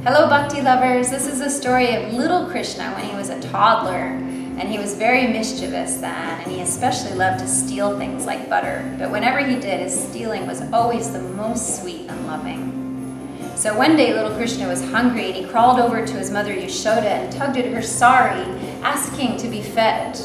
Hello Bhakti lovers, this is the story of little Krishna when he was a toddler, and he was very mischievous then, and he especially loved to steal things like butter, but whenever he did, his stealing was always the most sweet and loving. So one day little Krishna was hungry and he crawled over to his mother Yashoda and tugged at her sari, asking to be fed.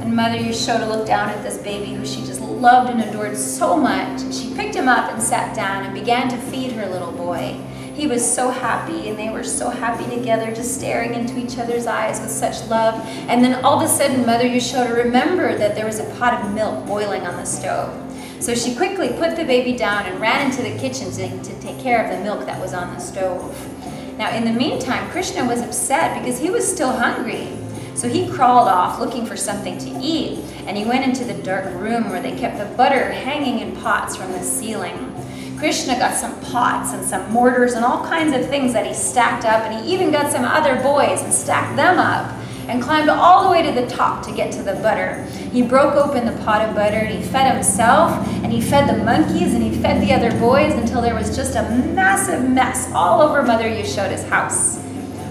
And Mother Yashoda looked down at this baby who she just loved and adored so much, and she picked him up and sat down and began to feed her little boy. He was so happy, and they were so happy together, just staring into each other's eyes with such love. And then all of a sudden, Mother Yashoda remembered that there was a pot of milk boiling on the stove. So she quickly put the baby down and ran into the kitchen to take care of the milk that was on the stove. Now, in the meantime, Krishna was upset because he was still hungry. So he crawled off looking for something to eat, and he went into the dark room where they kept the butter hanging in pots from the ceiling. Krishna got some pots and some mortars and all kinds of things that he stacked up, and he even got some other boys and stacked them up and climbed all the way to the top to get to the butter. He broke open the pot of butter and he fed himself and he fed the monkeys and he fed the other boys until there was just a massive mess all over Mother Yashoda's house.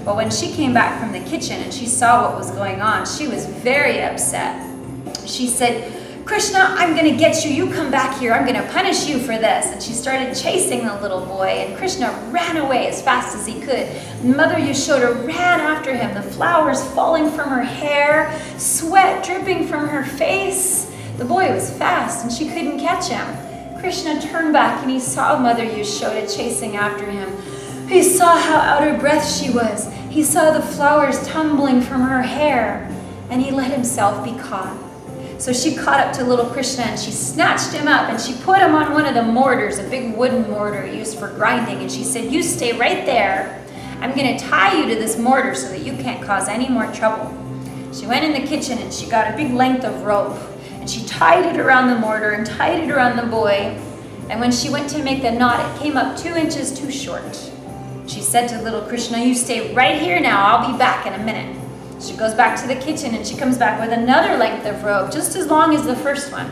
But when she came back from the kitchen and she saw what was going on, she was very upset. She said, "Krishna, I'm going to get you. You come back here. I'm going to punish you for this." And she started chasing the little boy, and Krishna ran away as fast as he could. Mother Yashoda ran after him, the flowers falling from her hair, sweat dripping from her face. The boy was fast, and she couldn't catch him. Krishna turned back, and he saw Mother Yashoda chasing after him. He saw how out of breath she was. He saw the flowers tumbling from her hair, and he let himself be caught. So she caught up to little Krishna and she snatched him up and she put him on one of the mortars, a big wooden mortar used for grinding, and she said, "You stay right there. I'm going to tie you to this mortar so that you can't cause any more trouble." She went in the kitchen and she got a big length of rope and she tied it around the mortar and tied it around the boy, and when she went to make the knot, it came up 2 inches too short. She said to little Krishna, "You stay right here now. I'll be back in a minute." She goes back to the kitchen and she comes back with another length of rope, just as long as the first one.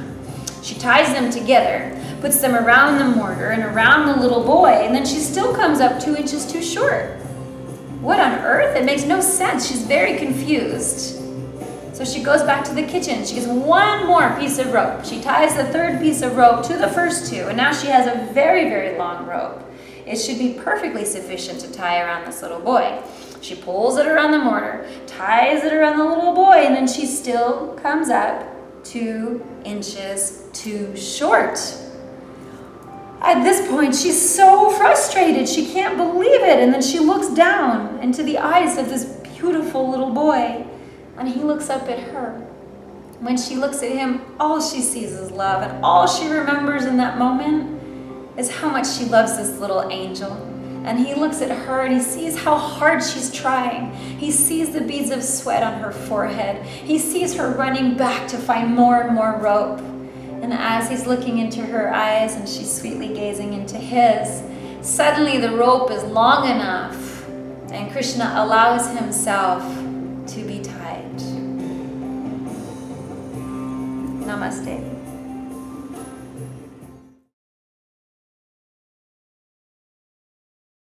She ties them together, puts them around the mortar and around the little boy, and then she still comes up 2 inches too short. What on earth? It makes no sense. She's very confused. So she goes back to the kitchen. She gets one more piece of rope. She ties the third piece of rope to the first two, and now she has a very, very long rope. It should be perfectly sufficient to tie around this little boy. She pulls it around the mortar, ties it around the little boy, and then she still comes up 2 inches too short. At this point, she's so frustrated. She can't believe it. And then she looks down into the eyes of this beautiful little boy, and he looks up at her. When she looks at him, all she sees is love, and all she remembers in that moment is how much she loves this little angel. And he looks at her and he sees how hard she's trying. He sees the beads of sweat on her forehead. He sees her running back to find more and more rope. And as he's looking into her eyes and she's sweetly gazing into his, suddenly the rope is long enough and Krishna allows himself to be tied. Namaste.